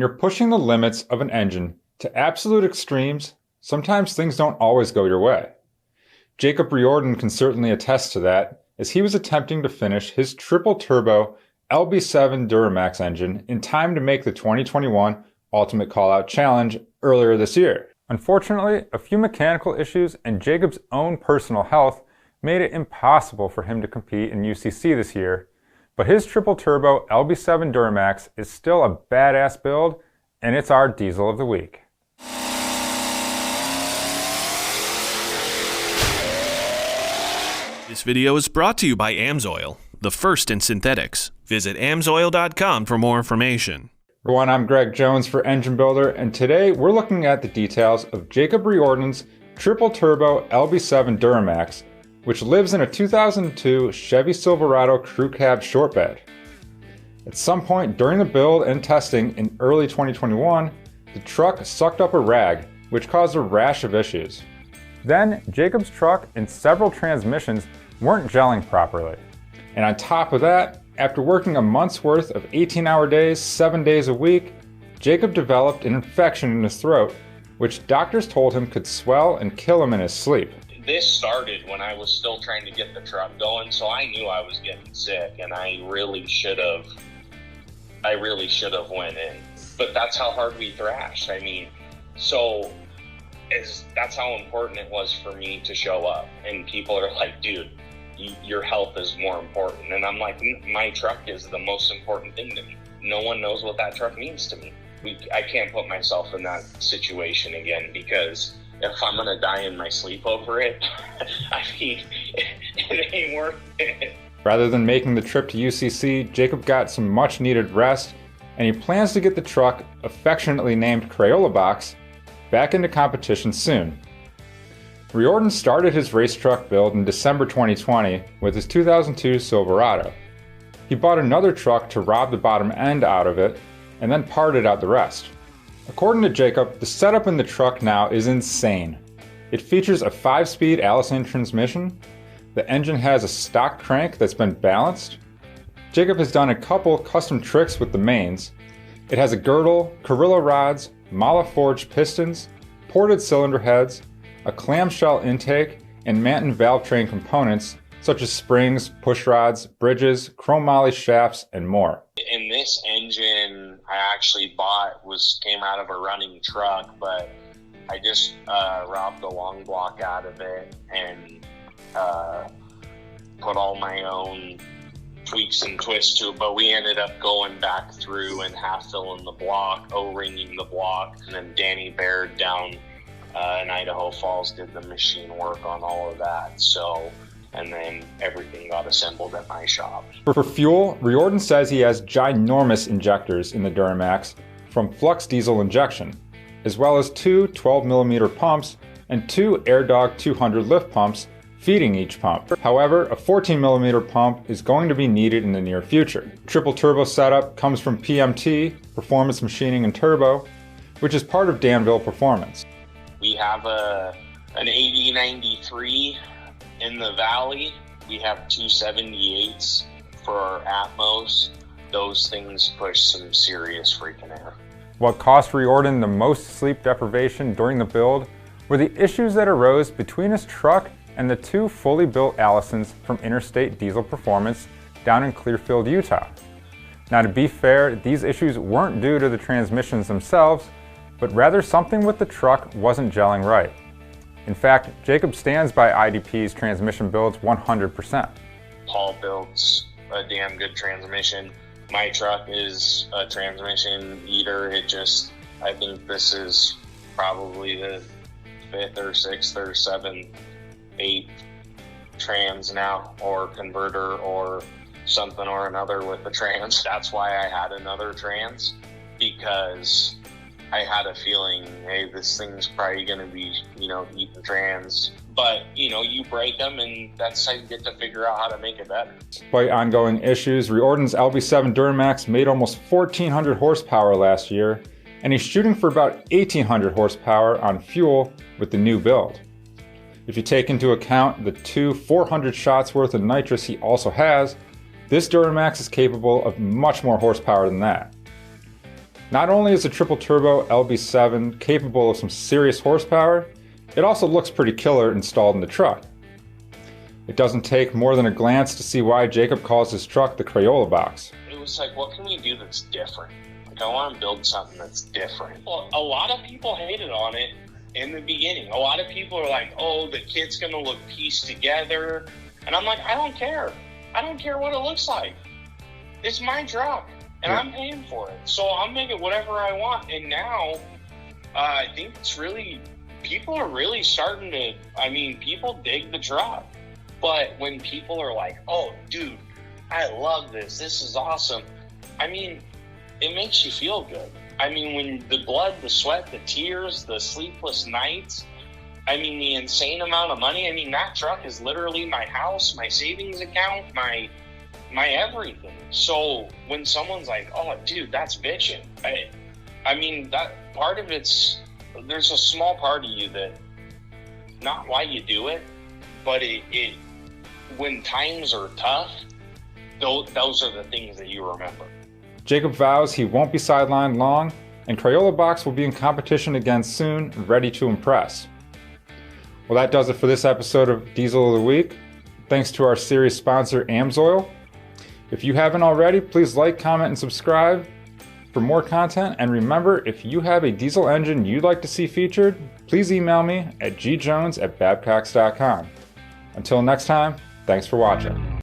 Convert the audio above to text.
When you're pushing the limits of an engine to absolute extremes, sometimes things don't always go your way. Jacob Riordan can certainly attest to that, as he was attempting to finish his triple-turbo LB7 Duramax engine in time to make the 2021 Ultimate Callout Challenge earlier this year. Unfortunately, a few mechanical issues and Jacob's own personal health made it impossible for him to compete in UCC this year, but his triple-turbo LB7 Duramax is still a badass build, and it's our diesel of the week. This video is brought to you by AMSOIL, the first in synthetics. Visit amsoil.com for more information. Everyone, I'm Greg Jones for Engine Builder, and today we're looking at the details of Jacob Riordan's triple-turbo LB7 Duramax, which lives in a 2002 Chevy Silverado crew cab short bed. At some point during the build and testing in early 2021, the truck sucked up a rag, which caused a rash of issues. Then, Jacob's truck and several transmissions weren't gelling properly. And on top of that, after working a month's worth of 18-hour days, 7 days a week, Jacob developed an infection in his throat, which doctors told him could swell and kill him in his sleep. This started when I was still trying to get the truck going, so I knew I was getting sick, and I really should have went in. But that's how hard we thrashed. I mean, that's how important it was for me to show up. And people are like, dude, your health is more important. And I'm like, my truck is the most important thing to me. No one knows what that truck means to me. I can't put myself in that situation again, because if I'm gonna die in my sleep over it, I mean, it ain't worth it. Rather than making the trip to UCC, Jacob got some much needed rest, and he plans to get the truck, affectionately named Crayola Box, back into competition soon. Riordan started his race truck build in December 2020 with his 2002 Silverado. He bought another truck to rob the bottom end out of it, and then parted out the rest. According to Jacob, the setup in the truck now is insane. It features a 5-speed Allison transmission. The engine has a stock crank that's been balanced. Jacob has done a couple custom tricks with the mains. It has a girdle, Crayola rods, Mala forged pistons, ported cylinder heads, a clamshell intake, and Manton valve train components such as springs, push rods, bridges, chrome moly shafts, and more. And this engine I actually came out of a running truck, but I just robbed the long block out of it and put all my own tweaks and twists to it. But we ended up going back through and half filling the block, O-ringing the block, and then Danny Baird down in Idaho Falls did the machine work on all of that. And then everything got assembled at my shop. For fuel, Riordan says he has ginormous injectors in the Duramax from flux diesel injection, as well as two 12mm pumps and two AirDog 200 lift pumps feeding each pump. However, a 14mm pump is going to be needed in the near future. Triple turbo setup comes from PMT, Performance Machining and Turbo, which is part of Danville Performance. We have an 8093 in the Valley. We have 278s for our Atmos. Those things push some serious freaking air. What cost Riordan the most sleep deprivation during the build were the issues that arose between his truck and the two fully built Allisons from Interstate Diesel Performance down in Clearfield, Utah. Now, to be fair, these issues weren't due to the transmissions themselves, but rather something with the truck wasn't gelling right. In fact, Jacob stands by IDP's transmission builds 100%. Paul builds a damn good transmission. My truck is a transmission eater. I think this is probably the 5th or 6th or 7th, 8th trans now, or converter or something or another with the trans. That's why I had another trans, because I had a feeling, hey, this thing's probably going to be, eating trans. But, you break them, and that's how you get to figure out how to make it better. Despite ongoing issues, Riordan's LB7 Duramax made almost 1,400 horsepower last year, and he's shooting for about 1,800 horsepower on fuel with the new build. If you take into account the two 400 shots worth of nitrous he also has, this Duramax is capable of much more horsepower than that. Not only is the triple turbo LB7 capable of some serious horsepower, it also looks pretty killer installed in the truck. It doesn't take more than a glance to see why Jacob calls his truck the Crayola Box. It was like, what can we do that's different? Like, I want to build something that's different. Well, a lot of people hated on it in the beginning. A lot of people are like, oh, the kit's going to look pieced together. And I'm like, I don't care. I don't care what it looks like. It's my truck, and I'm paying for it. So I'll make it whatever I want. And now, I think it's really, people are really starting to, people dig the truck. But when people are like, oh, dude, I love this. This is awesome. It makes you feel good. When the blood, the sweat, the tears, the sleepless nights, the insane amount of money. That truck is literally my house, my savings account, my everything. So when someone's like, oh, dude, that's bitching. That part of there's a small part of you that, not why you do it, but it when times are tough, those are the things that you remember. Jacob vows he won't be sidelined long, and Crayola Box will be in competition again soon, ready to impress. Well, that does it for this episode of Diesel of the Week. Thanks to our series sponsor, AMSOIL. If you haven't already, please like, comment, and subscribe for more content. And remember, if you have a diesel engine you'd like to see featured, please email me at gjones@babcox.com. Until next time, thanks for watching.